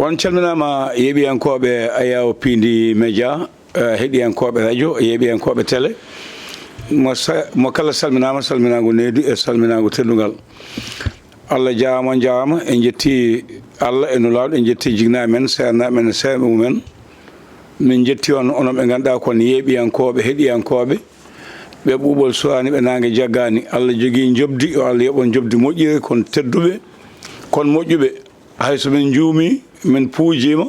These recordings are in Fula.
on calminama yeeɓiyankoɓe Ayaw Pindi Média heeɗiyankoɓe radio yeeɓiyankoɓe télé mo kala salminama salminago needu e salminago teddugal. Allah jawama en jetti Allah e nulawɗo en jetti jignaɓe men sernaɓe men e seeɗa mumen min jetti on onon ɓe ganduɗa kon yeeɓiyankoɓe heeɗiyankoɓe ɓe ɓuuɓol suwani ɓe nangue jaggani. Allah jogui jobdi yo Allah yoɓon jobdi moƴƴiri kon tedduɓe kon moƴƴuɓe hayso min juumi min puujima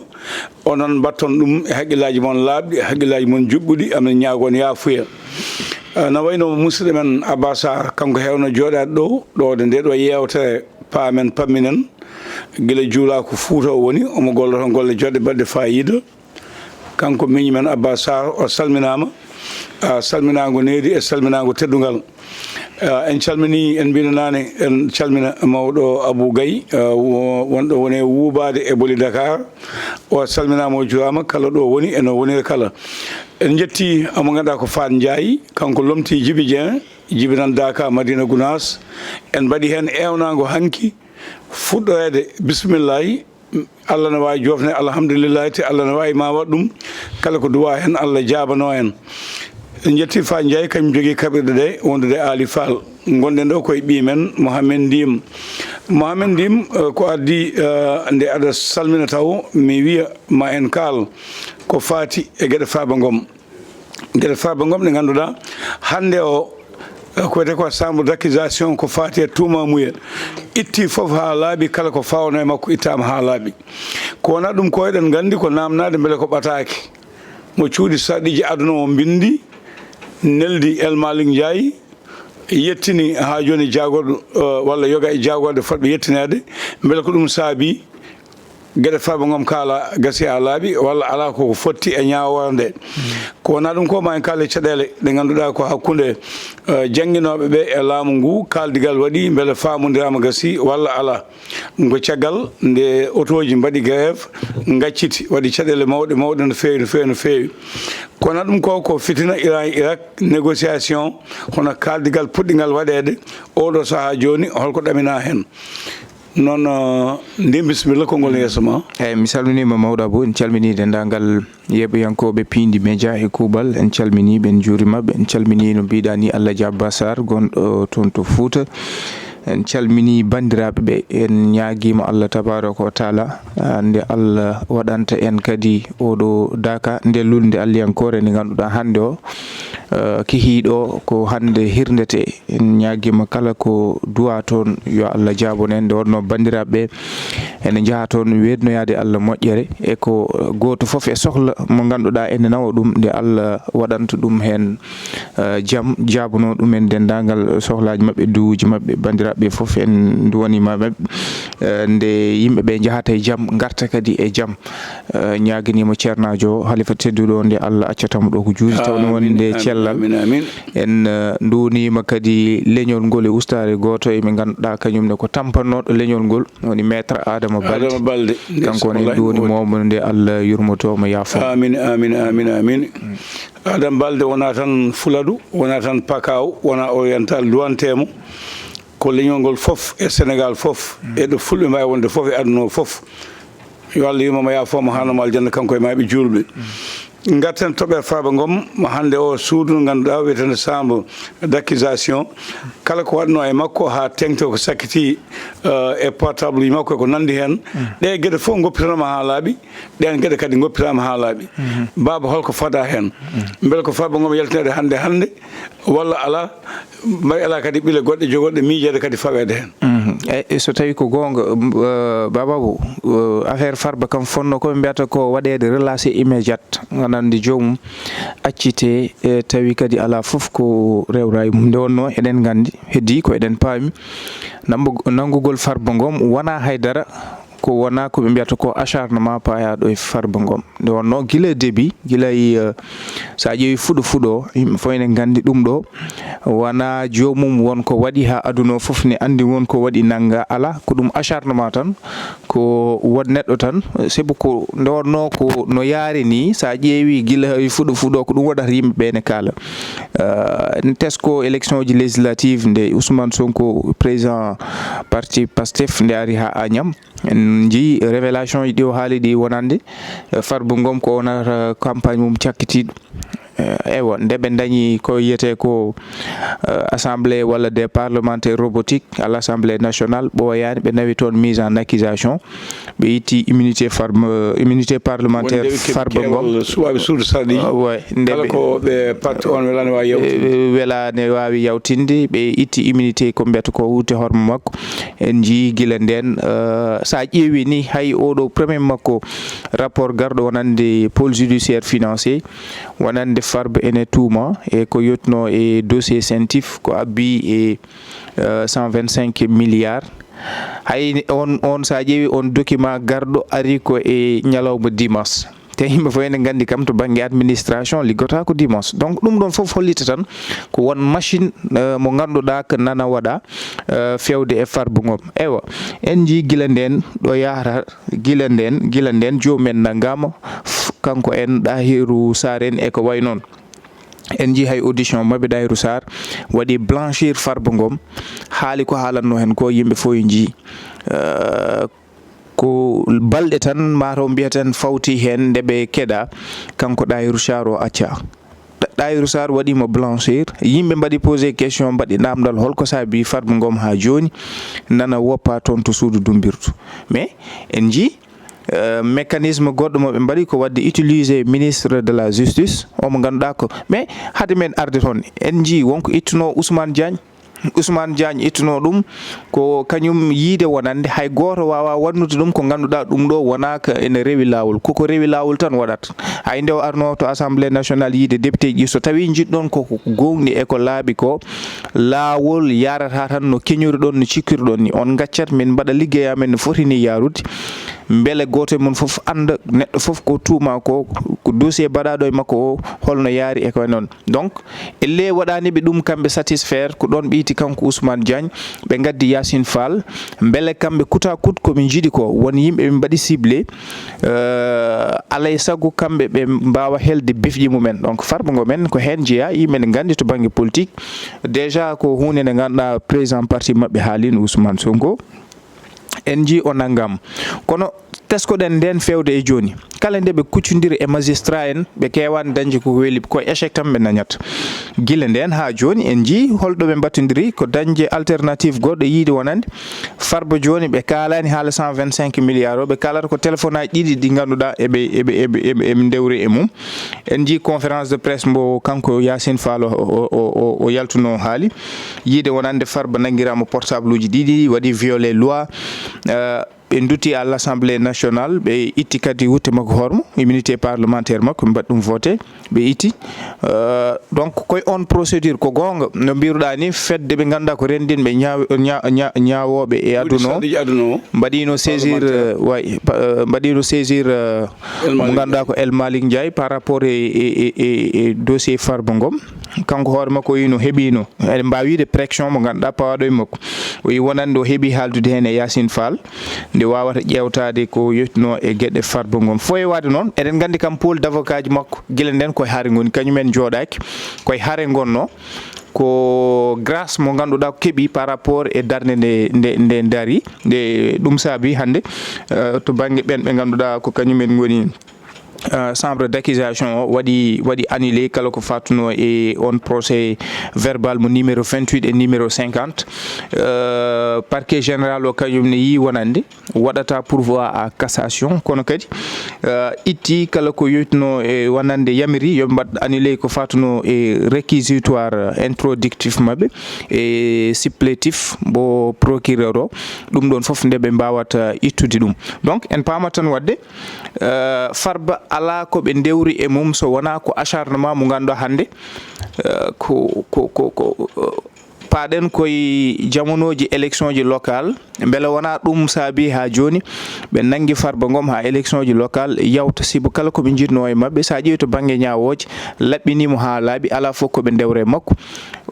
onon batton ɗum e haqqillaji moon laaɓɗi e haqqillaji moon juɓɓuɗi amin ñaagon yaafuya. No wayno musidɗo men Abba Sarr kanko hewno jooɗade ɗo nde ɗo yewtere paamen pamminen guila juulako Fouta o woni omo golloto golle joɗɗe baɗɗe fayida kanko miñi men Abba Sarr o salminama salminago needi e salminago teddugal. En calmini en mbino nane en calmina mawɗo Abou Gaye wonɗo woni wuubade e Boli Dakar o salminama o juurama kala ɗo woni eno wonira kala. En jetti amo ganduɗa ko Fat Ndiaye kanko lomti Djiby Dieng Djiby nan Daka Madina Gounass en mbaɗi hen ewnago hanki fuɗɗorede bisimillahi Allah ne wawi jofne alhamdulillahi te Allah ne wawi ma waɗ ɗum kala ko duwa hen Allah jabano en. En jetti Fat Ndiaye kañum jogui kaɓirɗe ɗe wondude Ali Fall gonɗen ɗo koye ɓimen Mohamed Ndim. Mohamed Ndim ko addi nde aɗa salmina taw mi wiya ma en kaal ko fati e gueɗe Farba Ngom. Gueɗe Farba Ngom ɗe ganduɗa hande o ko wiyete ko chambre d'accusation ko fati e tuumamuya itti foof ha laaɓi kala ko fawno e makko ittama ha laaɓi ko wona ɗum ko eɗen gandi ko namnade beele ko ɓataki mo cuuɗi sarɗiji aduna o bindi neldi El Malick Ndiaye yettini ha joni jagoɗo walla yoga e jagode fotɓe yettinede beele ko ɗum saabi gueɗe Farba Ngom kala gasi ha laaɓi walla ala koko fotti e ñaworde ko wona ɗum ko ma en kaale caɗele ɗe ganduɗa ko hakkude jangguinoɓe ɓe e laamu ngu kaldigal waɗi beele famodirama gasi walla ala ɗum ko caggal nde auto ji mbaɗi grève gacciti waɗi caɗele mawɗe mawɗe no fewi no fewi no fewi kono ɗum ko fitina Iran Irak négociation hono kaldigal puɗɗigal waɗede oɗo saaha joni holko ɗamina hen noon ndin bisimilla konngol yeeso ma. Eyyi mi salminima mawɗo Abou en calmini dendagal yeɓoyankoɓe Pindi Média e kuuɓal en calmini ɓe en juurimaɓe en calmini no mbiɗa ni Alhaji Abba Sarr gonɗo toon to Fouta en calmini bandiraɓe ɓe en ñaaguima Allah tabaraka wa taala nde Allah waɗanta en kadi oɗo Daka nde lulde alliyankore nde ganduɗa hande o kihiɗo ko hande hirndete en ñaaguima kala ko duwa toon yo Allah jabon en nde wonno bandiraɓe ene jaaha toon wednoyade Allah moƴƴere e ko goto foof e sohla mo ganduɗa ene nawa ɗum nde Allah waɗanta ɗum hen jaam jabuno ɗumen dendagal sohlaji mabɓe duuji mabɓe bandiraɓe foof en duwanima mabɓe nde yimɓeɓe jahata e jaam garta kadi e jaam ñaganimo ceernajo halifa tedduɗo nde Allah accatamo ɗo ko juuti tawno wonde cellal en duunima kadi leñol ngol e ustare goto emin ganduɗa kañumne ko tampannoɗo leñol ngol woni maître Adama Balde kanko woni duuni momo nde Allah yurmotomo yaafo amin amin amin amin Adama Balde wona tan Fuladu wona tan Pakaw wona oriental duwantemo ko leñol ngol fof e Sénégal fof e ɗo fulɓe mbawi wonde fof e aduna o fof yo Allah yumamo yaafomo hanomo aljanna kanko e maɓe julɓe. Gatten toɓe Farba Ngom hande o suudu no ganduɗa wiyetende chambre d'accusation kala ko waɗno e makko ha tengti ko sakkiti e portable makko ko nandi hen ɗe gueɗe fof goppitanama ha laaɓi ɗen gueɗe kadi goppitama ha laaɓi baba holko fada hen beele ko Farba Ngom yaltinede hande walla ala mbawi ala kadi ɓiile goɗɗe jogoɗe miijede kadi fawede hen eyyi so tawi ko gonga Bababou affaire Farba kam fonno koɓe mbiyata ko waɗede relâché immédiate ganandi jomum accite e tawi kadi ala foof ko rewra e mum nde wonno eɗen gandi heddi ko eɗen paami nangugol Farba Ngom wona haydara ko wona ko ɓe mbiyata ko acharnement payaɗo e Farba Ngom nde wonno guila début guilay sa ƴeewi fuɗo yimɓe fof ene gandi ɗum ɗo wona jomum wonko waɗi ha aduna o foof ne andi wonko waɗi nanga ala ko ɗum acharnement tan ko won neɗɗo tan sabu ko nde wonno ko no yaari ni sa ƴeewi guila fuɗo ko ɗum waɗata yimɓeɓe ne kaala en tesko élection ji législative nde Ousmane Sonko président parti Pastef nde ari ha Agnam en ji révélation ɗi o haali ɗi wonande Farba Ngom ko wonata campagne mum cakkitiɗo ewa nde ɓe dañi ko yiyete ko assemblée walla des parlementaires robotique à l'Assemblée nationale ɓooyani ɓe nawi toon mise en accusation ɓe itti immunité parlementaire Farba Ngom suwaɓe suudu sarɗiji kala ko ɓe parti on welani wawi yawtinde welane wawi yawtinde ɓe itti immunité ko mbiyata ko wuute hormo makko en jii gila nden sa ƴeewi ni hay oɗo premier makko rapport garɗo wonande pôle judiciaire financier wonande Farba ene tuuma e ko yotno e dossier sentif ko abbi e 125 milliards hay on sa ƴeewi on document garɗo ari ko e ñalawma dimanche te yimɓe fof ene gandi kam to banggue administration liggota ko dimanche donc ɗum ɗon foof hollita tan ko won machine mo ganduɗa ko nana waɗa fewde e Farba Ngom ewa en ji gila nden ɗo yahata gila nden jomumen naggama kanko en Ɗahiru Sarr en e ko way noon en ji hay audition mabɓe Ɗahiru Sarr waɗi blanchir Farba Ngom haali ko haalanno hen ko yimɓe fof ji ko balɗe tan mataw mbiyaten fawti hen nde ɓe keɗa kanko Ɗahiru Sarr o acca Ɗahiru Sarr waɗimo blanchir yimɓe mbaɗi posé question mbaɗi namdal holko saabi Farba Ngom ha joni nana woppa toon to suudu dumbirtu mais en ji mécanisme goɗɗo mo ɓe mbaɗi ko wadde utiliser ministre de la justice omo ganduɗa ko mais hade men arde toon en ji wonko ittuno Ousmane Diagne ittuno ɗum ko kañum yiide wonande hay goto wawa wannude ɗum ko ganduɗa ɗum ɗo wonaka ene rewi lawol koko rewi lawol tan waɗat hay nde o arno to assemblée nationale yiide député ji so tawi jiɗɗon koko gowni e ko laaɓi ko lawol yarata tan no keñori ɗon no cikkiri ɗon ni on gaccat min mbaɗa liggey amen no fotini yarude beele goto mon foof anda neɗɗo foof ko tuuma ko dossier baɗaɗo e makko o holno yaari e ko noon donc elle waɗani ɓe ɗum kamɓe satisfaire ko ɗon ɓiiti kanko Ousmane Diagne ɓe gaddi Yacine Fall beele kamɓe kuta kut komin jiiɗi ko won yimɓe ɓe mbaɗi ciblé alay saago kamɓe ɓe mbawa helde befji mumen donc Farba Ngom en ko hen jeeya yimɓe ne gandi to banggue politique déjà ko hunde nde ganduɗa président parti mabɓe haalino Ousmane Sonko en ji o naggam kono teskoɗen nden fewde e joni kala nde ɓe kuccodiri e magistrat en ɓe kewani dañde ko weeli ko échec tan ɓe dañata guila nden ha joni en ji holɗo ɓe battodiri ko dañde alternative goɗɗo yiide wonande Farba joni ɓe kalani haala 125 milliards o ɓe kalata ko téléphone aji ɗiɗi ɗi ganduɗa eɓe ndewri e mum en ji conférence de presse mbo kanko Yacine Fall o yaltuno haali yiide wonande Farba nanguirama portable uji ɗiɗi waɗi violé loi ɓe dutti à l'Assemblée nationale ɓe itti kadi wutte makko hormo immunité parlementaire makko ɓe mbaɗi ɗum voté ɓe itti donc koye on procédure ko gonga no mbiruɗa ni fedde ɓe ganduɗa ko rendinɓe ñawoɓe e aduna o mbaɗino saisir way mbaɗino saisir mo ganduɗa ko El Malick Ndiaye par rapport e dossier Farba Ngom kanko hoore makko o yino heeɓino eɗen mbawi wiide pression mo ganduɗa pawaɗo e makko o yi wonande o heeɓi haaldude hen e Yacine Fall nde wawata ƴewtade ko yettuno e gueɗe Farba Ngom foye wade noon eɗen gandi kam pôle d' avocat ji makko guila nden koye haare goni kañumen jooɗaki koye haare gonno ko grâce mo ganduɗa ko keeɓi par rapport e darde nde daari nde ɗum saabi hande to banggue ɓen ɓe ganduɗa ko kañumen goni chambre d'accusation o waɗi annulé kala ko fattuno e on procès verbal mo numéro 28 et numéro 50 parquet général o kañum ne yi wonande waɗata pourvoi à cassation kono kadi itti kala ko yettuno e wonande yamiri yo mbaɗ annulé ko fattuno e réquisitoire introductif mabɓe e supplétif mo procureur o ɗum ɗon foof nde ɓe mbawata ittude ɗum donc en pamat tan wadde Farba ala ko ɓe ndewri e mum so wona ko acharnement mo ganduɗa hande ko paaɗen koye jamonoji élection ji local beele wona ɗum saabi ha joni ɓe nangui Farba Ngom ha élection ji local yawta sibo kala koɓe jiɗno e mabɓe sa ƴeewi to banggue ñawoje laɓɓinimo ha laaɓi ala fof koɓe ndewre makko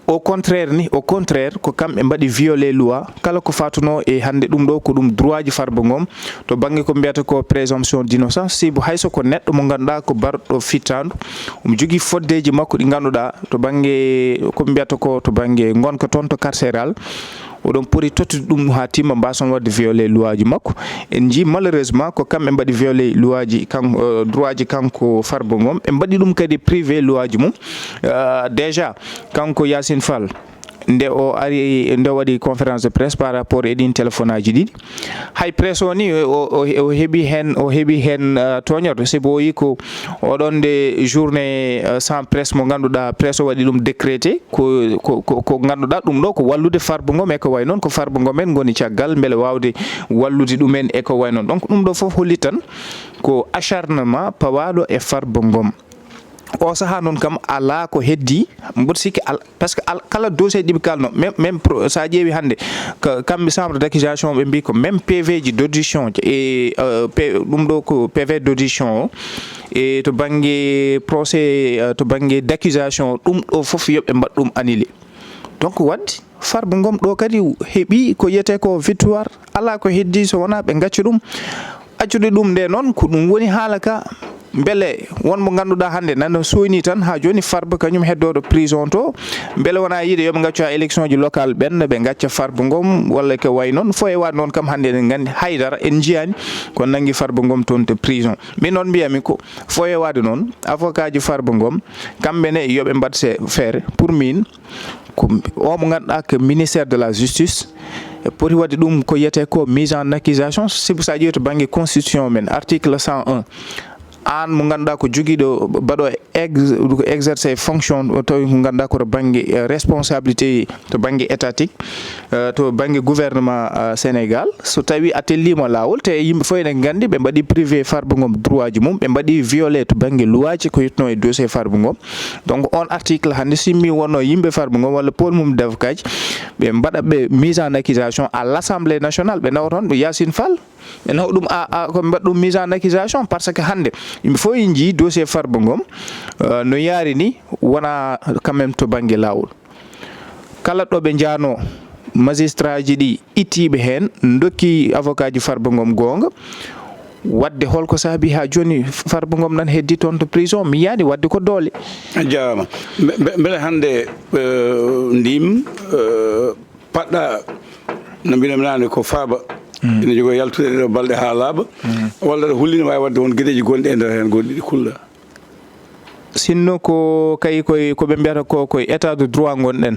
au contraire ko kamɓe mbaɗi violé loi kala ko fatuno e hande ɗum ɗo ko ɗum droit ji Farba Ngom to banggue ko mbiyata ko présomption d'innocence sibo hayso ko neɗɗo mo ganduɗa ko barɗo fittandu omo jogui foddeji makko ɗi ganduɗa to banggue ko mbiyata ko to banggue gonka toon to carcéral oɗon poti tottude ɗum ha timma mbason wadde violé loi ji makko en ji malheureusement ko kamɓe mbaɗi violé loi ji droit ji kanko Farba Ngom ɓe mbaɗi ɗum kadi privé loi ji mum déjà kanko Yacine Fall nde o ari nde waɗi conférence de presse par rapport e ɗin téléphone aji ɗiɗi hay presse o ni o heeɓi hen toñorde sibo o yi ko oɗon nde journée sans presse mo ganduɗa presse o waɗi ɗum décrété ko ganduɗa ɗum ɗo ko wallude Farba Ngom e ko way noon ko Farba Ngom en goni caggal beele wawde wallude ɗumen e ko way noon donc ɗum ɗo foof holli tan ko acharnement pawaɗo e Farba Ngom o saha noon kam ala ko heddi mboɗo sikki par ce que kala dossier ɗiɓe kalno même sa ƴeewi hannde kamɓe chambre d' accusation ɓe mbi ko même PV ji d' audition e ɗum ɗo ko PV d' audition o e to banggue procès to banggue d' accusation ɗum ɗo foof yoɓe mbaɗ ɗum annulé donc wadde Farba Ngom ɗo kadi heeɓi ko yiyete ko victoire ala ko heddi so wona ɓe gacci ɗum accude ɗum nde noon ko ɗum woni haala ka beele wonmo ganduɗa hannde nano soyni tan ha joni Farba kañum heddoɗo prison to beele wona yiide yoɓe gaccu ha élection ji local ɓenne ɓe gacca Farba Ngom walla ko way noon fo e wade noon kam hannde eɗen gandi haydara en jiyani ko nangui Farba Ngom toon to prison min noon mbiyami ko fo e wade noon avocat ji Farba Ngom kamɓene yoɓe mbaɗ feere pour min ko o mo ganduɗa que ministère de la justice poti wadde ɗum ko yiyete ko mise en accusation sibu sa ƴeewi to banggue constitution men article 101 an mo ganduɗa ko joguiɗo mbaɗo exercer fonction tawi ko ganduɗa koto banggue responsabilité to banggue étatique to banggue gouvernement Sénégal so tawi a tellima lawol te yimɓe fof enen gandi ɓe mbaɗi privé Farba Ngom droit ji mum ɓe mbaɗi violé to banggue loi ji ko yetno e dossier Farba Ngom donc on article hande simmi wonno yimɓe Farba Ngom walla pol mum d'avocat ji ɓe mbaɗa ɓe mise en accusation à l'Assemblée nationale ɓe nawa toon ɗo Yacine Fall ɓe nawa ɗum ko mbaɗa ɗum mise en accusation par ce que hande yimɓe fof en jii dossier Farba Ngom no yaari ni wona quand même to banggue lawol kala ɗo ɓe jaano magistrat ji ɗi ittiɓe hen dokki avocat ji Farba Ngom gonga wadde holko saabi ha joni Farba Ngom nan heddi toon to prison mi yiyani wadde ko doole a jarama beele hande ndim paɗɗa no mbiɗam nane ko faaba ina jogo yaltude ɗeɗo balɗe ha laaɓa walla ɗo hullina wawi wadde won gueɗeji gonɗi e nder hen gonɗiɗi kulla sinno ko kay koɓe mbiyata ko koye état de droit gonɗen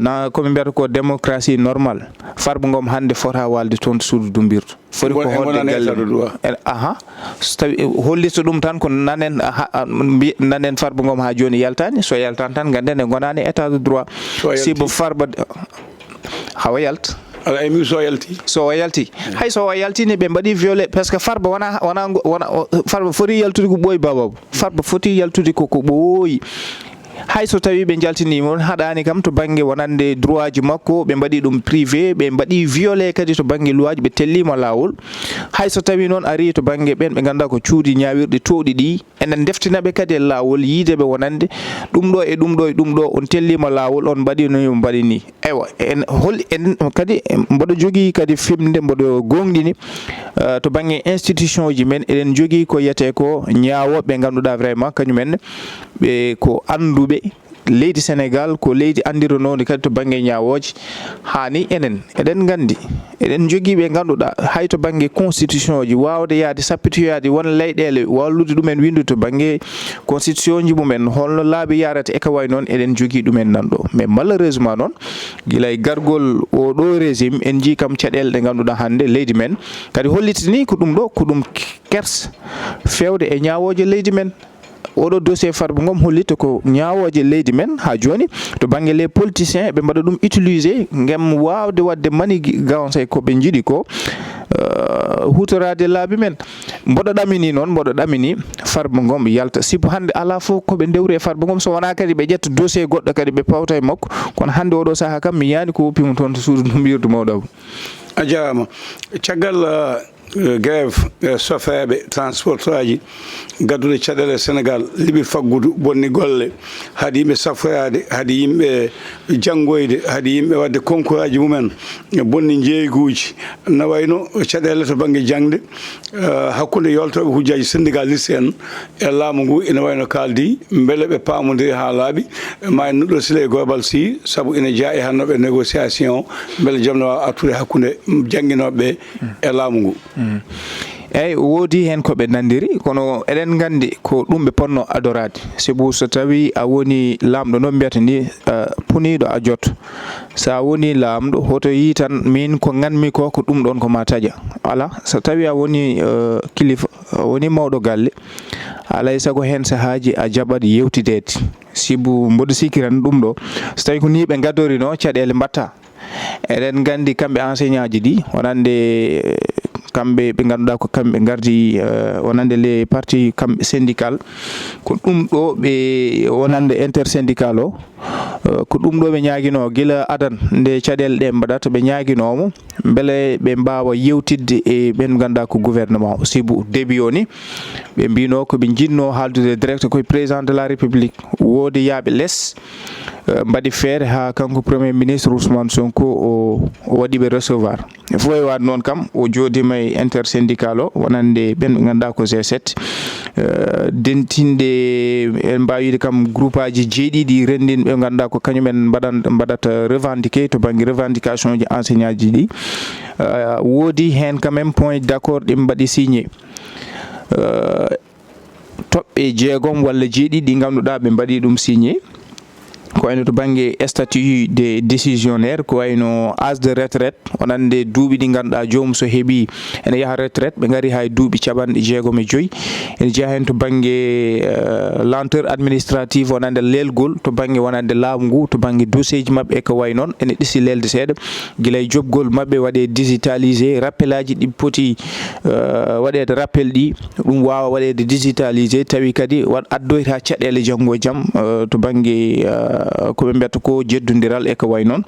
na koɓe mbiyata ko démocratie normale Farba Ngom hande fota walde toon to suudu dumbirdu foti ko holde galle aha so tawi hollita ɗum tan ko nanen Farba Ngom ha joni yaltani so yaltani tan ganden e gonani état de droit sibo Farba hawa yalta ala emi so yalti hay so yaltini ɓe mbaɗi violé par ce que Farba wona Farba foti yaltude ko ɓooyi bababo Farba foti yaltude koko ɓooyi hay so tawi ɓe jaltinima haɗani kam to banggue wonande droit ji makko ɓe mbaɗi ɗum privé ɓe mbaɗi violé kadi to banggue loi ji ɓe tellima lawol hay so tawi noon ari to banggue ɓen ɓe ganduɗa ko cuuɗi ñawirɗe towɗi ɗi enen deftinaɓe kadi e lawol yiideɓe wonande ɗum ɗo e ɗum ɗo e ɗum ɗo on tellima lawol on mbaɗi no mbaɗi ni ewa en holli en kadi mboɗo jogui kadi fimde mboɗo gonɗini to banggue institution ji men eɗen jogui ko yiyete ko ñawoɓe ganduɗa vraiment kañumen ɓe ko anduɓe leydi Sénégal ko leydi andiranode kadi to banggue ñawoje hani eɗen gandi eɗen jogui ɓe ganduɗa hay to banggue constitution ji wawde yaade sappitoyade won leyɗele wallude ɗumen windude to banggue constitution ji mumen holno laabi yarata eka way noon eɗen jogui ɗumen nanɗo mais malheureusement noon guilay gargol oɗo régime en jii kam caɗele ɗe ganduɗa hande leydi men kadi hollitini ko ɗum ɗo ko ɗum kers fewde e ñawoje leydi men oɗo dossier Farba Ngom hollita ko ñawoje leydi men ha joni to banggue les politiciens ɓe mbaɗa ɗum utiliser gam wawde wadde manigance ko ɓe jiiɗi ko hutorade laabi men mboɗo ɗamini Farba Ngom yalta sibo hande ala fof koɓe dewri e Farba Ngom so wona kadi ɓe ƴetta dossier goɗɗo kadi ɓe pawta e makko kono hande oɗo saaha kam mi yiyani ko woppimo toon to suudu dumbirdu mawɗo a jarama caggal grève sofeɓe transporteur aji gaddude caɗele Sénégal liɓi faggudu bonni golle haade yimɓe safoyade haade yimɓe janggoyde haade yimɓe wadde concours aji mumen bonni jeeyguji no wayno caɗele to banggue jangde hakkude yoltoɓe hujjaji syndicaliste en e laamu ngu ina wayno kaldi beele ɓe pamodiri ha laaɓi ma en nuɗɗo sila e gobal si saabu ina jaa e hannoɓe négociation beele joom ne wawa artude hakkude jangguinoɓeɓe e laamu ngu eyyi woodi hen koɓe nandiri kono eɗen gandi ko ɗum ɓe ponno adorade sabu so tawi a woni lamɗo noon mbiyata ni puniɗo a jotto sa woni lamɗo hoto yi tan min ko ganmi ko ɗum ɗon ko ma taƴa ala so tawi a woni kilifa a woni mawɗo galle alay saago hen sahaji a jaɓat yewtidede sibu mboɗo sikkiran ɗum ɗo so tawi ko ni ɓe gaddorino caɗele mbatta eɗen gandi kamɓe enseignant ji ɗi wonande kamɓe ɓe ganduɗa ko kamɓe gardi wonande les parti kamɓe syndical ko ɗum ɗo ɓe wonande intersyndical o ko ɗum ɗo ɓe ñaguino guila adan nde caɗele ɗe mbaɗata ɓe ñaguinomo beele ɓe mbawa yewtidde e ɓen ganduɗa ko gouvernement o sibu début o ni ɓe mbino koɓe jinno haaldude direct koye président de la république woodi yaaɓe less mbaɗi feere ha kanko premier ministre Ousmane Sonko o waɗiɓe recevoir fof e wade noon kam o joodima e intersyndical o wonande ɓen ɓe ganduɗa ko G7 dentinde en mbawide kam groupe aji jeeɗiɗi rendin ɓe ganduɗa ko kañumen mbaɗata revendiqué to banggue revendication ji enseignant ji ɗi woodi hen quand même point d' accord ɗi mbaɗi signé toɓɓe jeegom walla jeeɗiɗi ɗi ganduɗa ɓe mbaɗi ɗum signé ko wayno to banggue statut des décisionnaire ko wayno âge de retraite wonande duuɓi ɗi ganduɗa jomum so heeɓi ene yaaha retraite ɓe gaari hay duuɓi caɓanɗe jeegom e joyyi ene jeeya hen to banggue lenteur administrative wonande lelgol to banggue wonande laamu ngu to banggue dossier ji mabɓe ko way noon ene ɗisi lelde seeɗa guila e jobgol mabɓe waɗe digitalisé rappel aji ɗi poti waɗede rappel ɗi ɗum wawa waɗede digitalisé tawi kadi addoyta caɗele janggo e jaam to banggue ko ɓe mbiyata ko jeddodiral e ko way noon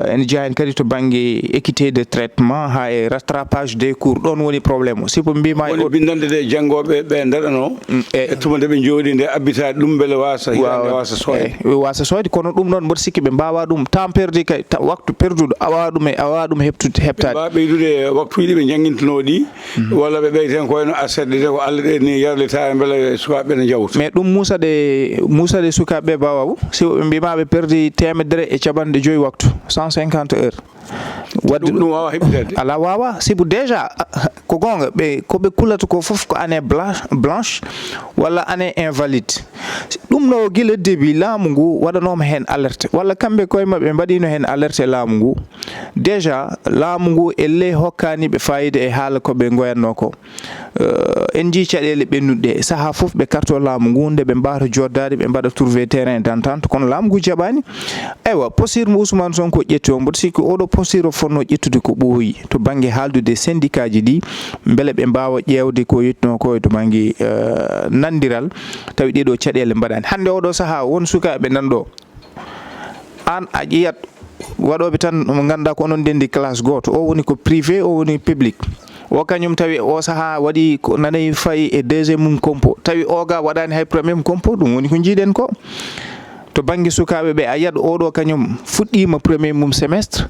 ene jeeya hen kadi to banggue équité de traitement ha e rattrapage des cours ɗon woni probléme o sipo mbima woni bindande de janggoɓe ɓe daɗano e tuma nde ɓe jooɗi nde abbitade ɗum beele wasa hitande wasa soyde wasa soyde kono ɗum noon mboɗo sikki ɓe mbawa ɗum temps perdu kay waktu perduɗo awa ɗum heɓtade mbawa ɓeydude waktuji ɗi ɓe jangguintano ɗi walla ɓe ɓeyten ko wayno aset ɗe ko Allah ɗe ni yarlita beele sukaɓe ne jawta mais ɗum musaɗe sukaɓeɓe bawaw si ɓe mbima ɓe perdi temedere e caɓanɗe joyyi waktu 150 heures wadde ɗum wawa heɓitede ala wawa sibu déjà ko gonga ɓe koɓe kullata ko foof ko année blanche walla année invalide ɗum ɗo guila début laamu ngu waɗanoma hen alerte walla kamɓe koye mabɓe mbaɗino hen alerte e laamu ngu déjà laamu ngu elle hokkaniɓe fayida e haala koɓe goyanno ko en jii caɗele ɓennuɗe saaha foof ɓe karto laamu ngu nde ɓe mbawata joddade ɓe mbaɗa trouvé terrain d'entente kono laamu ngu jaɓani eywa posture mo Ousmane Sonko ƴetti o mboɗo sikki oɗo posture o fonno ƴettude ko ɓooyi to banggue haaldude syndicat ji ɗi beele ɓe mbawa ƴewde ko yettino ko to banggue nandiral tawi ɗeɗo caɗele mbaɗani hande oɗo saaha won sukaɓe nanɗo an a ƴeyat waɗoɓe tan mo ganduɗa ko onon ndendi classe goto o woni ko privé o woni public o kañum tawi o saaha waɗi ko nanayi fayi e deuxiéme mum compo tawi oga waɗani hay premier mum compo ɗum woni ko jiiɗen ko to banggue sukaɓe ɓe a yiyat oɗo kañum fuɗɗima premier mum semestre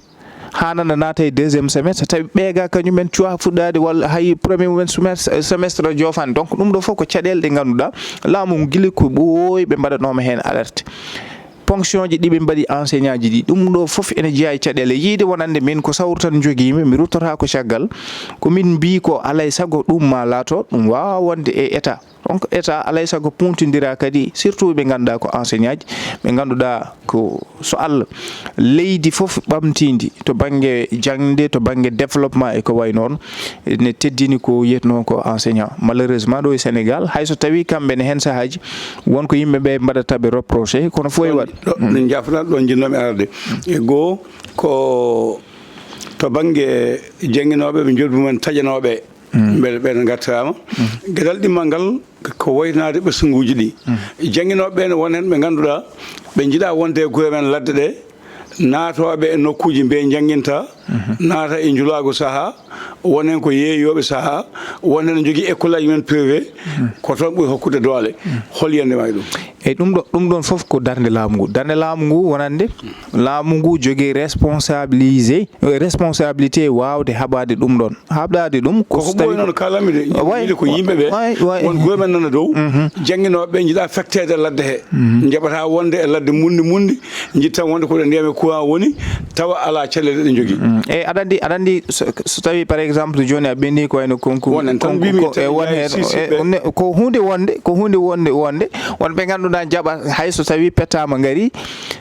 hanana naata e deuxiéme semestre tawi ɓeega kañumen cuwa fuɗɗade walla hay premier mumen semestre jofani donc ɗum ɗo fof ko caɗele ɗe ganduɗa laamu guila ko ɓooyi ɓe mbaɗanoma hen alerte ponction ji ɗi ɓe mbaɗi enseignant ji ɗi ɗum ɗo foof ene jeeya e caɗele yiide wonande min ko sawru tan joguimi mi ruttata ko caggal komin mbi ko alay saago ɗum ma laato ɗum wawa wonde e état donc état alay saago puntodira kadi surtout ɓe ganduɗa ko enseignant ji ɓe ganduɗa ko so Allah leydi foof ɓamtidi to banggue jangde to banggue développement e ko way noon ne teddini ko yetno ko enseignant malheureusement ɗo e Sénégal hayso tawi kamɓe ne hen sahaji wonko yimɓeɓe mbaɗataɓe reproché kono fof e waɗ ɗo jafnata ɗo jinnomi arde e goho ko to banggue jangguinoɓe ɓe jooɗi mumen taƴanoɓe beele ɓen gartama gueɗal ɗimmal ngal ko woytanade ɓesguji ɗi jangguinoɓe ɓe ne won hen ɓe ganduɗa ɓe jiiɗa wonde e guure men ladde ɗe naatoɓe e nokkuji mbe jangguinta naata e julago saaha wonen ko yeeyoɓe saha wonen jogui école aji men privé ko toon ɓuuri hokkude doole hol yande ma ɗum e ɗum ɗon fof ko darde laamu ngu wonande laamu ngu jogui responsabilité wawde haɓade ɗum ɗon haɓdade ɗum koko ɓoy noon kalami de wiide ko yimɓeɓe won gomen nana dow jangguinoɓe jiiɗa fektede e ladde he jaɓata wonde e ladde mundi jitta wonde koɗe ndiyam e courant woni tawa ala caɗele ɗe jogui e aɗa andi so tawi par exemple joni a ɓenni ko wayno concours ko hunde wonde wonɓe ganduɗa jaɓa hayso tawi pettama ngari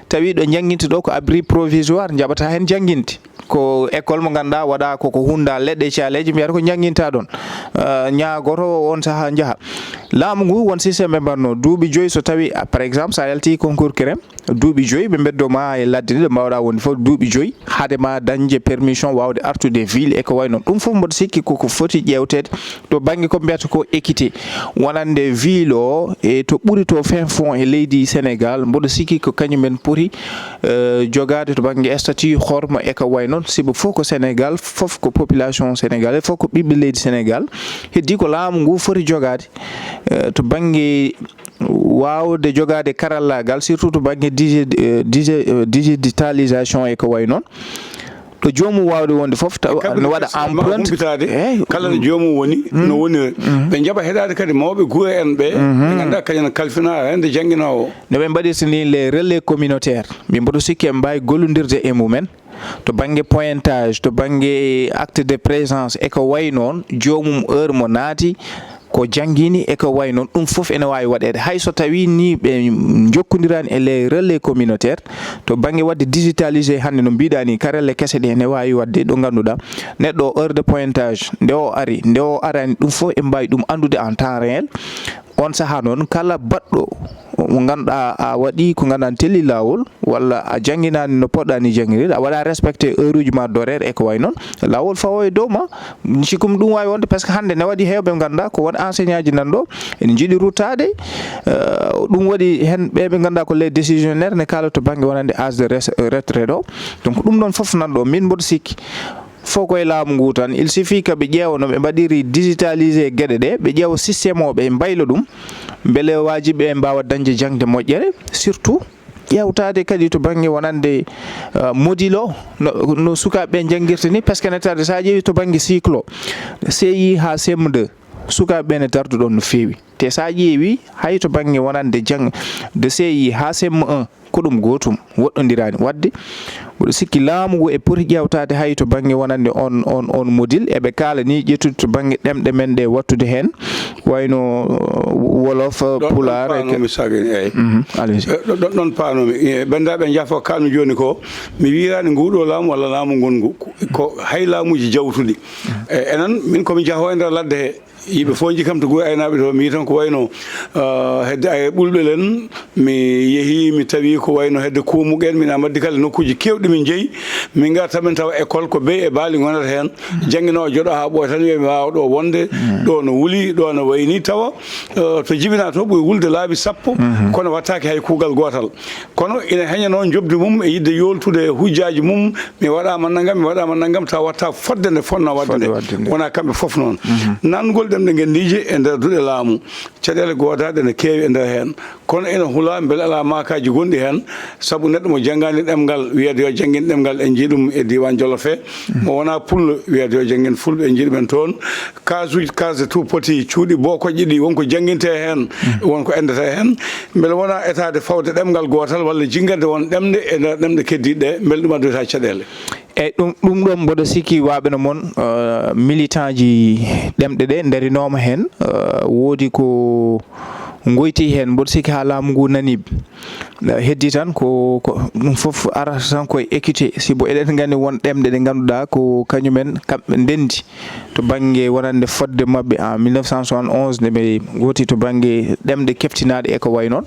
tawi ɗo jangguinte ɗo ko abri provisoire jaɓata hen jangguinte ko école mo ganduɗa waɗa koko hunda leɗɗe caleji mbiyata ko jangguinta ɗon ñagoto on saaha jaaha laamu ngu won systéme ɓe mbanno duuɓi 5 so tawi par exemple sa yalti concours crème duuɓi 5 ɓe beddoma e ladde nde mbawɗa wonde fof duuɓi 5 haadema dañde permission wawde artude ville e ko wayno ɗum fof mboɗo sikki koko foti ƴewtede to banggue ko mbiyata ko équité wonande ville o e to ɓuuri to fin fond e leydi Sénégal mboɗo sikki ko kañumen poti jogade to banggue statut horma e ko wayno sibo fof ko Sénégal fof ko population sénégalais fof ko ɓiɓɓe leydi Sénégal heddi ko laamu ngu foti jogade to banggue wawde jogade karallagal surtout to banggue digitalisation e ko way noon to jomum wawde wonde foof no waɗa empreinte kala no jomum woni no woni ɓe jaɓa heɗade kadi mawɓe guura en ɓe ɓe ganduɗa kañum kalfina hende jangguinowo no ɓe mbaɗirtani les relais communautaire min mboɗo sikki en mbawi gollodirde e mumen to banggue pointage to banggue acte de présence e ko way noon jomum heure mo naati ko jangguini e ko way noon ɗum fof ene wawi waɗede hay so tawi ni ɓe jokkodirani e les relais communautaire to banggue wadde digitalisé hande no mbiɗa ni karelle kese ɗe ene wawi wadde ɗo ganduɗa neɗɗo heure de pointage nde o arani ɗum fof e mbawi ɗum andude en temps réel on saaha noon kala baɗɗo mo ganduɗa a waɗi ko ganduɗa telli lawol walla a jangguinani no poɗɗani jangguirde a waɗa respecté heure uji ma d'horaire e ko way noon lawol fawo e dow ma sikkum ɗum wawi wonde par ce que hande ne waɗi hewɓe ganduɗa ko won enseignant ji nanɗo ene jiiɗi ruttade ɗum waɗi hen ɓe ganduɗa ko les décisionnaire ne kala to banggue wonande âge de retraite o donc ɗum ɗon foof nanɗo min mboɗo sikki fof koye laamu ngu tan il suffit que ɓe ƴeewa no ɓe mbaɗiri digitalisé gueɗe ɗe ɓe ƴeewa systéme o ɓe mbayla ɗum beele wajiɓe ɓe mbawa dañde jangde moƴƴere surtout ƴewtade kadi to banggue wonande module o no sukaɓeɓe jangguirta ni par ce que ne tarde sa ƴeewi to banggue cycle o CI ha CM2 sukaɓeɓe ne dardu ɗon no fewi te sa ƴeewi hay to banggue wonande jang de CI ha CM1 ko ɗum gotum woɗɗodirani wadde mboɗo sikki laamu ngu e poti ƴewtade hay to banggue wonande on module eɓe kala ni ƴettude to banggue ɗemɗe men ɗe wattude hen wayno wolof pular ɗon panomi bandaɓe jaafo kalmi joni ko mi wirani nguɗo laamu walla laamu ngongu ko hay laamuji jawtuɗi enen min komi jaaho e nder ladde he yimɓe fof jikam to guura aynaɓe to mi tan ko wayno hedde ay ɓulɓelen mi yeehi mi tawi ko wayno hedde kumuqen mina maddi kala nokkuji kewɗi min jeeyi min garta min tawa école ko bey e baali gonata hen jangguinowo joɗo ha ɓooya tan wiya mi wawa ɗo wonde ɗo no wuuli ɗo no wayni tawa to jibina to ɓuuri wulde laabi sappo kono wattaki hay kuugal gotal kono ina heñano jobdi mum e yidde yoltude hujjaji mum mi waɗama naggam tawa watta fodde nde fonno wadde nde wona kamɓe foof noon nangol ɗemɗe gendije e nder duɗe laamu caɗele godaɗe ne keewi e nder hen kono ina huula beele ala makaji gonɗi hen saabu neɗɗo mo janggani ɗemgal wiyede yo janggin ɗemgal e jiiɗum e diwan Jolof he mo wona pullo wiyede yo janggin fulɓe e jiiɗi men toon case tout poti cuuɗi bokoƴƴi ɗi wonko janguinte hen wonko endete hen beele wona etade fawde ɗemgal gotal walla jinggande won ɗemɗe e nder ɗemɗe keddiɗe ɗe beele ɗum addoyta caɗele eyyi ɗum ɗon mboɗo sikki waɓeno moon militant ji ɗemɗe ɗe darinoma hen woodi ko goyti hen mboɗo sikki ha laamu ngu naniɓe heddi tan ko ɗum foof arata tan koye équité sibo eɗen gandi won ɗemɗe ɗe ganduɗa ko kañumen kamɓe ndendi to banggue wonande fodde mabɓe en 1971 nde ɓe gooti to banggue ɗemɗe keftinaɗe e ko way noon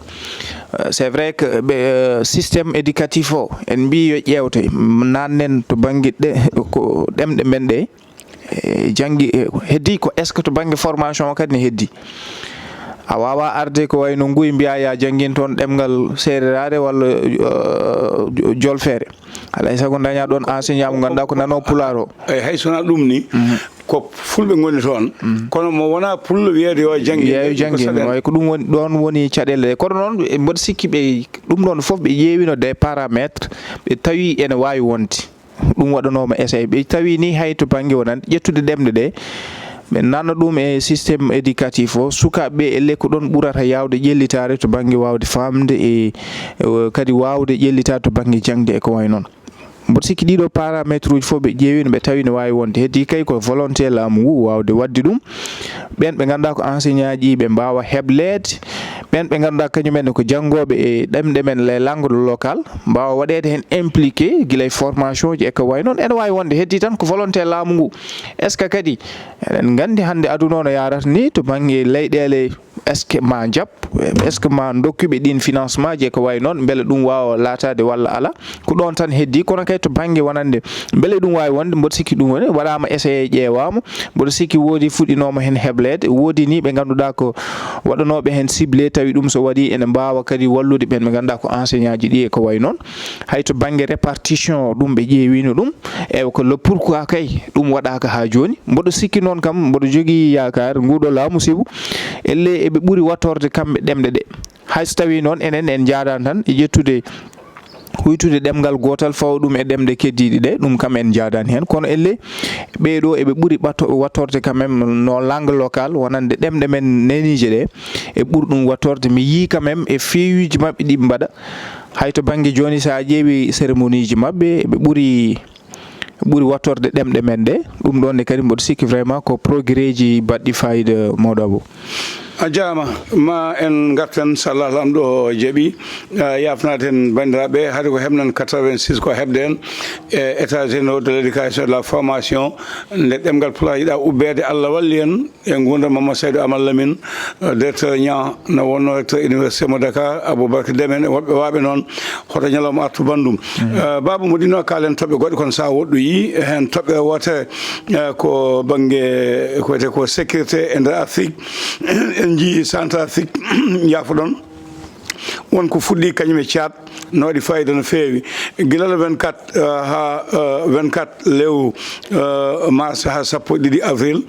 c'est vrai que ɓe systéme éducatif o en mbi yo ƴewte nannen to banggue ko ɗemɗe men ɗe janggi heddi ko est ce que to banggue formation o kadi ne heddi a wawa arde ko wayno nguy mbiya ya janggin toon ɗemgal sererare walla jolfere alay saago daña ɗon enseignant mo ganduɗa ko nano pular o eyyi hay sona ɗum ni ko fulɓe ngoni toon kono mo wona pullo wiyeede yo jangi way ko ɗum woni ɗon woni caɗele kono noon mboɗo sikki ɓe ɗum ɗon fof ɓe ƴeewino des paramètres ɓe tawi ene wawi wonde ɗum waɗanoma essai ɓe tawi ni hay to banggue wonan ƴettude ɗemɗe ɗe ɓe nanna ɗum e systéme éducatif o sukaɓeɓe elle ko ɗon ɓurata yawde ƴellitare to banggue wawde famde e kadi wawde ƴellitade to banggue jangde e ko way noon mboɗo sikki ɗiɗo paramètre uji fof ɓe ƴeewino ɓe tawi ne wawi wonde heddi kay ko volonté laamu ngu wawde wadde ɗum ɓen ɓe ganduɗa ko enseignant ji ɓe mbawa heblede ɓen ɓe ganduɗa kañumenne ko janggoɓe e ɗemɗe men les langue local mbawa waɗede hen impliqué guilay formation ji e ko way noon ene wawi wonde heddi tan ko volonté laamu ngu est ce que kadi eɗen gandi hande aduna o no yarata ni to banggue leyɗele est ce que ma jaab est ce que ma dokkuɓe ɗin financement ji e ko way noon beele ɗum wawa latade walla ala ko ɗon tan heddi kono kay to banggue wonande beele ɗum wawi wonde mboɗo sikki ɗum woni waɗama essayé ƴeewama mboɗo sikki woodi fuɗɗinoma hen heblede woodi ni ɓe ganduɗa ko waɗanoɓe hen ciblé tawi ɗum so waɗi ene mbawa kadi wallude ɓen ɓe ganduɗa ko enseignant ji ɗi e ko way noon hay to banggue répartition ɗum ɓe ƴeewino ɗum e ko le pourquoi kay ɗum waɗaka ha joni mboɗo sikki noon kam mboɗo jogui yakar nguɗo laamu sibu elle eɓe ɓuuri wattorde kamɓe ɗemɗe ɗe hayso tawi noon enen en jaadani tan e ƴettude huytude ɗemgal gotal fawa ɗum e ɗemɗe keddiɗe ɗe ɗum kam en jaadani hen kono elle ɓeɗo eɓe ɓuuri wattorde quand même no langue locale wonande ɗemɗe men nenije ɗe e ɓuuri ɗum wattorde mi yi quand même e feewiji mabɓe ɗiɓe mbaɗa hay to banggue joni sa ƴeewi cérémonie ji mabɓe eɓe ɓuuri wattorde ɗemɗe men ɗe ɗum ɗon ne kadi mboɗo sikki vraiment ko progrès ji baɗɗi fayida mawɗo Abou a jaama ma en gartan sallah lamɗo jaaɓi yafnaten bandiraɓe haade ko hebnan 86 ko hebde en e état généraux de l' éducation de la formation nde ɗemgal pulaar yiɗa ubbede Allah walli en e gurdam Mamadou Saydou Amal Lamine directeur Niang no wonno recteur université mo Dakar Aboubacar Demen e woɓɓe waɓe noon hoto ñalawma artu bandum baba mo ɗino kalen toɓɓe goɗɗe kono sa woɗɗoyi hen toɓɓe wote ko banggue ko wiyete ko sécurité e nder Afrique en jii Centrafrique yafuɗon wonko fuɗɗi kañum e Tchad no waɗi fayida no feewi gilal 24 ha 24 lewru mars ha sappo e ɗiɗi avril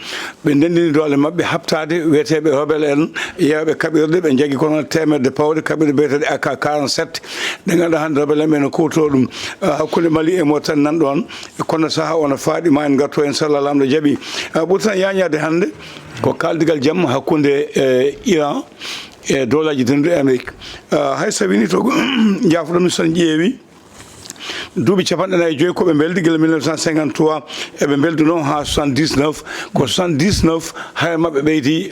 ɓe ndendini dole mabɓe habtade wiyeteɓe rebel en yewɓe kaɓirɗe ɓe jagui kono temedde pawɗe kaɓirɗe biyeteɗe AK 47 ɗe ganduɗa hande rebel en ɓe no kuwto ɗum hakkude Mali e Mauritanie nan ɗon kono saaha ono faaɗi ma en garto en sallah lamɗo jaaɓi ɓuri tan yañade hande ko kaldigal jamma hakkude Iran e dolaji denduɗe Amérique hay so wini to jafoɗo mi son ƴeewi duuɓi 45 koɓe beldi gila 1953 eɓe beldi noon ha 79 ko 79 hay mabɓe ɓeydi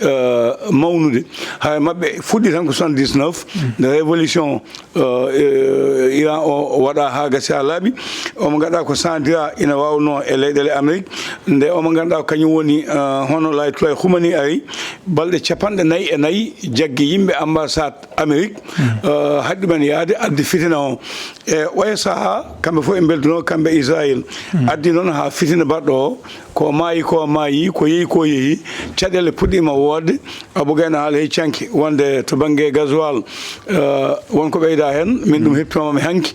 mawnude hay mabɓe fuɗɗi tan ko 79 nde révolution Iran o waɗa ha gasi ha laaɓi omo ganduɗa ko sandira ina wawno e leyɗele Amérique nde omo ganduɗa kañum woni hono Laytoulaye Khoumani ari balɗe 44 jaggi yimɓe ambassade Amérique haɗi ɗumen yaade addi fitina o e oya saaha kamɓe fof e belduno kamɓe Israël addi noon ha fitina baɗɗo o ko maayi ko yeehi ko yeehi caɗele puɗɗima woodde abogayno haala heccanki wonde to banggue gasoil wonko ɓeyda hen min ɗum heptimamami hanki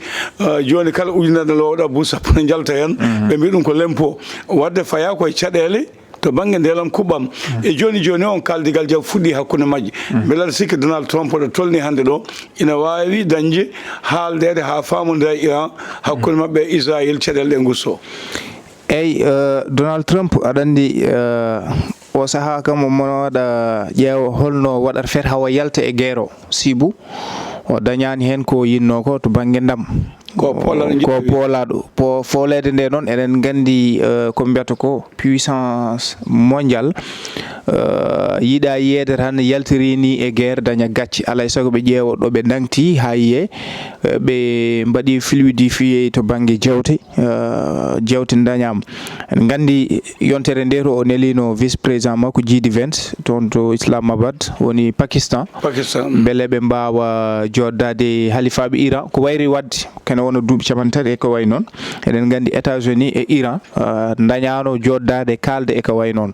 joni kala ujunere lowɗa bus sappo ne jalta hen ɓe mbi ɗum ko lempo wadde faya koye caɗele to banggue ndelam kuɓɓam e joni on kaldigal jaw fuɗɗi hakkude majje beele aɗa sikki Donald Trump oɗo tolni hande ɗo ina wawi dañde haaldede ha famodira Iran hakkude mabɓe e Israël caɗele ɗe gusso eyyi Donald Trump aɗa andi o saaha kam omo waɗa ƴeewa holno waɗata feet hawa yalta e guerre o sibu o dañani hen ko yinno ko to banggue ndam ko poolaɗo po folede nde noon eɗen gandi ko mbiyata ko puissance mondial yiiɗa yiyede tan yaltirini e guerre daña gacce alay saago ɓe ƴeewa ɗo ɓe dangti ha yiye ɓe mbaɗi fluidifié to banggue jewte dañama en gandi yontere nde to o nelino vice président makko J.D. Vance toon to Islamabad woni Pakistan beele ɓe mbawa joddade halifaɓe Iran ko wayri wadde kene wona duuɓi capantati e ko way noon eɗen gandi États-Unis e Iran dañano joddade kalde e ko way noon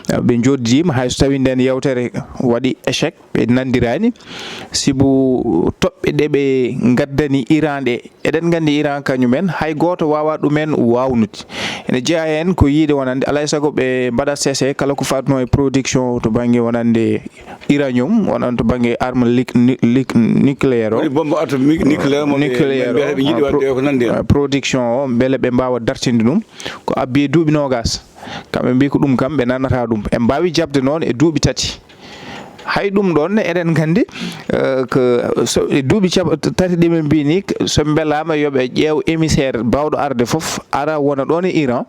ɓe joddima hayso tawi nden yewtere waɗi échec ɓe nandirani sibu toɓɓe ɗe ɓe gaddani Iran ɗe eɗen gandi Iran kañumen hay goto wawa ɗumen wawnude ene jeeya hen ko yiide wonande alay saago ɓe mbaɗat cessé kala ko fatno e production to banggue wonande uranium wonan to banggue arme nucléaire o bombe atomique nucléaire production o beele ɓe mbawa dartinde ɗum ko abbi duuɓi nogas kamɓe mbi ko ɗum kam ɓe nanata ɗum ɓe mbawi jabde noon e duuɓi tati hay ɗum ɗon eɗen gandi ko duuɓi tati ɗi min mbini so beelama yooɓe ƴeew émissaire bawɗo arde foof ara wona ɗon e Iran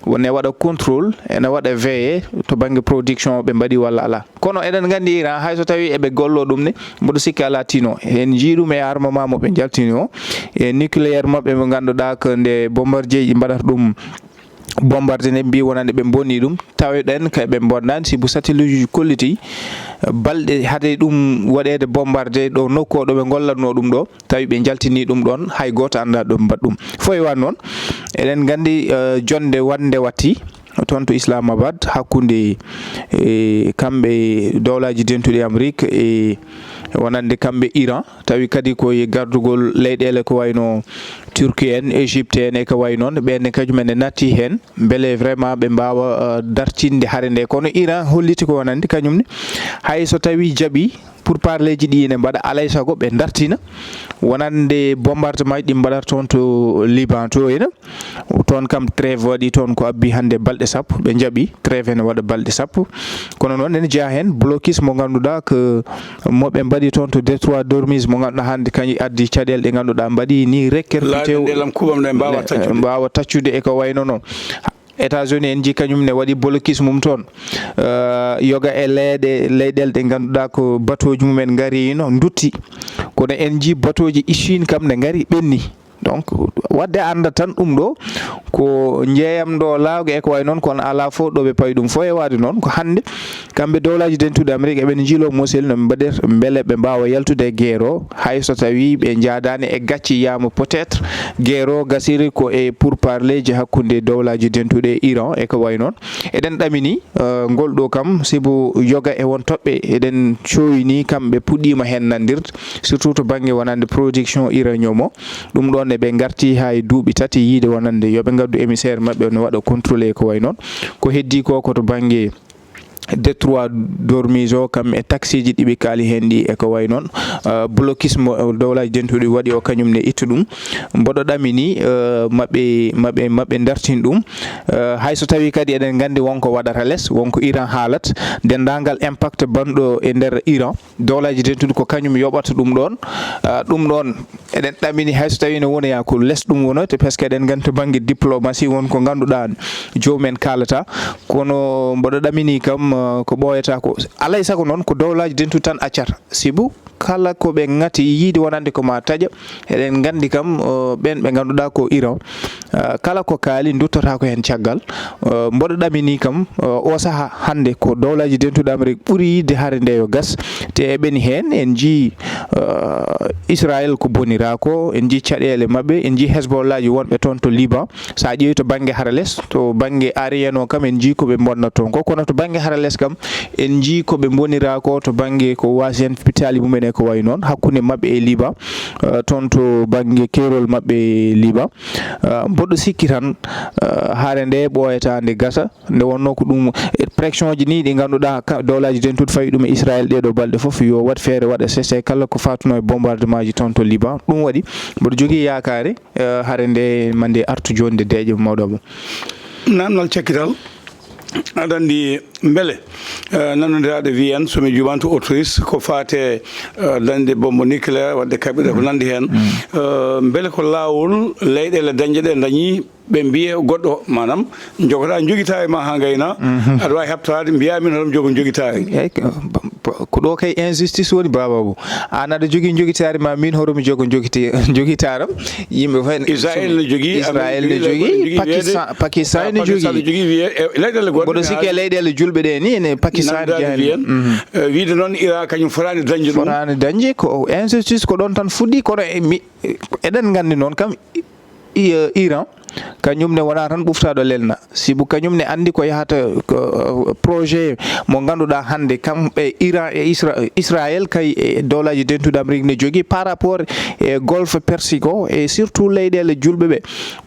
wone waɗa contrôle ene waɗa veillé to banggue production ɓe mbaɗi walla ala kono eɗen gandi Iran hay so tawi eɓe gollo ɗum ne mboɗo sikki ala tino en jiiɗum e armement mo ɓe jaltini o e nucléaire mabɓe mo ganduɗa ko nde bombardier ji mbaɗata ɗum bombarde ne mbi wonande ɓe bonni ɗum taweɗen kaɓe bonnani sibu satellite uji kolliti balɗe hade ɗum waɗede bombardé ɗo nokku o ɗo ɓe gollatno ɗum ɗo tawi ɓe jaltini ɗum ɗon hay goto anda ɗum mbaɗ ɗum foy wan noon eɗen gandi jonde wande watti toon to Islamabad hakkude kamɓe dowlaji dentuɗi Amérique e wonande kamɓe Iran tawi kadi koye gardugol leyɗele ko wayno Turquie en Égypte en e ko way noon ɓenne kañumen e natti hen beele vraiment ɓe mbawa dartinde haare nde kono Iran holliti ko wonande kañumne hay so tawi jaaɓi pour parler ji ɗi ne mbaɗa alay saago ɓe dartina wonande bombardement ɗi mbaɗata toon to Liban to ene toon kam trêve waɗi toon ko abbi hande balɗe sappo ɓe jaaɓi trêve ene waɗa balɗe sappo kono noon ene jeeya hen blocus mo ganduɗa ko moɓe mbaɗi toon to détroit d'Ormuz mo ganduɗa hande kañi addi caɗele ɗe ganduɗa mbaɗi ni reckercuté mbawa taccude e ko wayno noon États-Unis en ji kañum ne waɗi blocus mum toon yoga e leyɗele ɗe ganduɗa ko batoji mumen garino dutti kono en ji batoji Chine kam ne gari ɓenni donc wadde anda tan ɗum ɗo ko jeeyam ɗo lawge e ko way noon kono ala fof ɗo ɓe payi ɗum fo e wade noon ko hande kamɓe dowlaji dentuɗe Amérique eɓen jiilo Mosel no mbaɗir beele ɓe mbawa yaltude guerre o hay so tawi ɓe jaadani e gacci yama peut être guerre o gasiri ko e pour parler ji hakkude dowlaji dentuɗe Iran e ko way noon eɗen ɗamini ngol ɗo kam sibu yoga e won toɓɓe eɗen coyni kamɓe puɗɗima hen nandirde surtout to banggue wonande production uranium o ɗum ɗon ɓe garti hay duuɓi tati yiide wonande yoɓe gaddu émissaire mabɓe no waɗa contrôlé ko way noon ko heddi ko koto banggue détroit d'Ormuz o kam e taxi ji ɗiɓe kaali hen ɗi e ko way noon blocus mo dowlaji dentuɗi waɗi o kañum ne itta ɗum mboɗo ɗamini mabɓe dartin ɗum hay so tawi kadi eɗen gandi wonko waɗata less wonko Iran haalat dendagal impact banɗo e nder Iran dowlaji dentuɗi ko kañum yoɓata ɗum ɗon eɗen ɗamini hay so tawi ne wonaya ko less ɗum wonote par ce que eɗen gandi to banggue diplomatie wonko ganduɗa jomumen kalata kono mboɗo ɗamini kam ko ɓoyata ko alay saago noon ko dowlaji dentuɗi tan accata sibu kala ko ɓe ngati yiide wonande ko ma taƴa eɗen gandi kam ɓen ɓe ganduɗa ko Iran kala ko kaali duttata ko hen caggal mboɗo ɗamini kam o saaha hande ko dowlaji dentuɗe Amérique ɓuuri yidde haare nde yo gas te eɓeni hen en ji Israël ko bonirako en ji caɗele mabɓe en ji Hezbollah ji wonɓe toon to Liban sa ƴeewi to banggue hara less to banggue ariyen o kam en ji koɓe bonna toon ko kono to banggue hara less kam en ji koɓe bonirako to banggue ko wasi hen pitali mumen e ko way noon hakkude mabɓe e Liban toon to banggue keerol mabɓe Liban mboɗo sikki tan haare nde ɓoyata nde gasa nde wonno ko ɗum pression ji ni ɗi ganduɗa dowlaji dentuɗe fawi ɗum e Israël ɗeɗo balɗe foof yo wat feere waɗa cessé kala ko fatuno e bombardement ji toon to Liban ɗum waɗi mboɗo jogui yakare haare nde mande artu joni nde deeƴe mawɗo mo namdal cekkital aɗa andi beele nannodiraɗo wi en somi jumanto autrice ko fate dañde bombe nucléaire wadde kaɓirɗe ko nandi hen beele ko lawol leyɗele dañƴe ɗe dañi ɓe mbiye goɗɗo manam jogota joguita e ma ha gayna aɗa wawi heɓtade mbiya min hoɗum jogo joguitaki ko ɗo kay injustice woni bababou an aɗa jogui jogitare ma min horomi jogo jogitaram yimɓe fay Israël ne jogui Pakistan ne jogui mboɗo sikki e leyɗele julɓe ɗe ni ene Pakistan wiide noon Iran kañum forani dañde ɗum forani dañde ko injustice ko ɗon tan fuɗɗi kono eɗen gandi noon kam Iran kañum ne wona tan ɓuftaɗo lelna sibu kañum ne andi ko yahata projet mo ganduɗa hande kamɓe Iran e Israël kay e dowlaji dentuɗo Amérique ne jogui par rapport e golfe Persique o et surtout leyɗele julɓe ɓe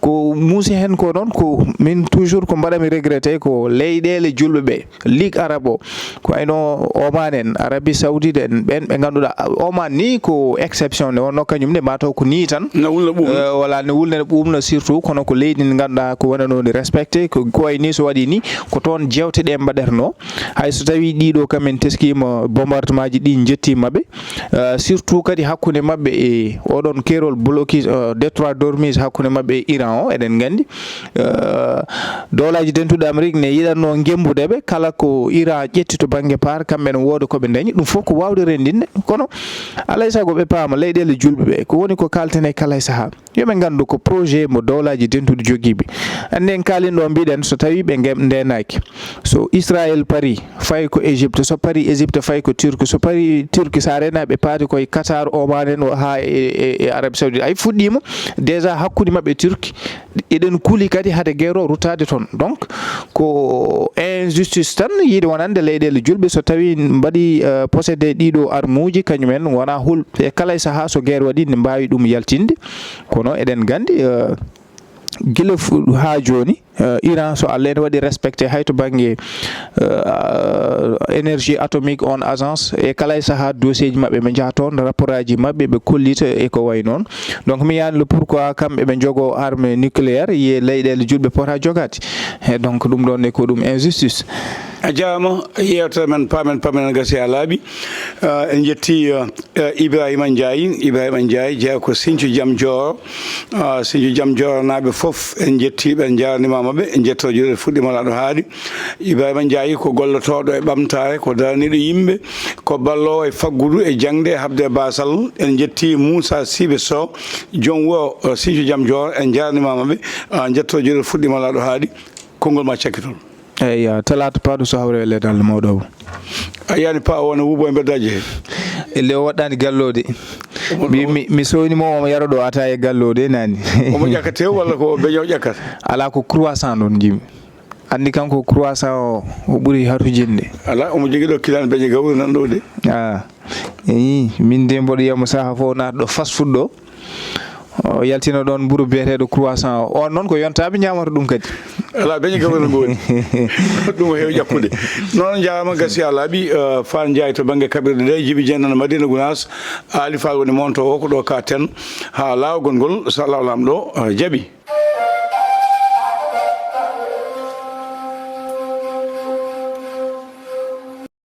ko muusi hen ko ɗon ko min toujours ko mbaɗami regretté ko leyɗele julɓe ɓe Ligue arabe o ko wayno Oman en Arabie Saoudite en ɓen ɓe ganduɗa Oman ni ko exception ne wonno kañum ne mataw ko ni tan wala ne wulne ɓumna surtout kono ko leydi ndi ganduɗa ko wonanode respecté ko wayni so waɗi ni ko toon jewteɗe mbaɗetno hay so tawi ɗiɗo kamen teskima bombardement ji ɗi jettimaɓe surtout kadi hakkude mabɓe e oɗon kerol blocus détroit d'Ormuz hakkude mabɓe e Iran o eɗen gandi dowlaji dentuɗo Amérique ne yiɗanno gembudeɓe kala ko Iran ƴetti to banggue par kamɓe ne wooda koɓe dañi ɗum fof ko wawde rendinde kono alay saago ɓe paama leyɗele julɓe ɓe ko woni ko kalten e kala saaha yoɓe gandu ko projet mo dowlaji dentuɗo joguiɓe ande en kalinɗo mbiɗen so tawi ɓe ndenaki so Israël pari fay ko Égypte so pari Égypte fay ko Turquie so pari Turquie sa renaɓe paati koye Qatar Oman en ha e Arabie Saoudite ay fuɗɗima déjà hakkude mabɓe Turquie eɗen kuuli kadi hade guerre o ruttade toon donc ko injustice tan yiide wonande leyɗele julɓe so tawi mbaɗi possédé ɗiɗo armuji kañumen wona hul e kala saaha so guerre waɗi ne mbawi ɗum yaltinde kono eɗen gandi gila ha joni Iran so Allah ene waɗi respecté hay to banggue énergie atomique on agence e kala saaha dossier ji mabɓe ɓe jaha toon rapport aji mabɓe ɓe kollita e ko way noon donc mi yiyani le pourquoi kamɓe ɓe jogo arme nucléaire yiye leyɗele julɓe pota jogade e donc ɗum ɗon ne ko ɗum injustice a jarama yewtere men pamen gasi ha laaɓi en jetti Ibrahima Ndiaye jeeya ko Sinthiou Diam Dioro naaɓe foof en jettiɓe en jarnimamaɓe en jetto juuɗe fuɗɗima ɗo haaɗi Ibrahima Ndiaye ko gollotoɗo e ɓamtare ko daraniɗo yimɓe ko ballowo e faggudu e jangde e habde basal en jetti Moussa Sibe Sow joom wuro Sinthiou Diam Dioro en jarnimamaɓe jetto juuɗe fuɗɗima ɗo haaɗi konngol ma cakkitol eyyi talata paɗo so hawre le dal mawɗo a yani pa wona wuubo e beddaji he elle o waɗɗani gallode mi sownimo omo yara ɗo ata e gallode nani omo ƴakkate walla ko beño ƴakkata ala ko croissant ɗon jimi andi kanko croissant o ɓuuri hartujinde ala omo jogui ɗo kilane beñe gawri nan ɗo de eyi min de mboɗo yiyamo saaha fof naata ɗo fast food ɗo o yaltino ɗon ɓuuru biyeteɗo croissant o on noon ko yontaɓe ñamata ɗum kadi ala beñe gawri no goni ɗum o heewi ƴakkude noon jarama gasi ha laaɓi Fall Ndiaye to banggue kaɓirɗe nde Djiby Dieng nana Madina Gounass Ali Fall woni monto o ko ɗo ka ten ha lawgol ngol so Allah lamɗo jaaɓi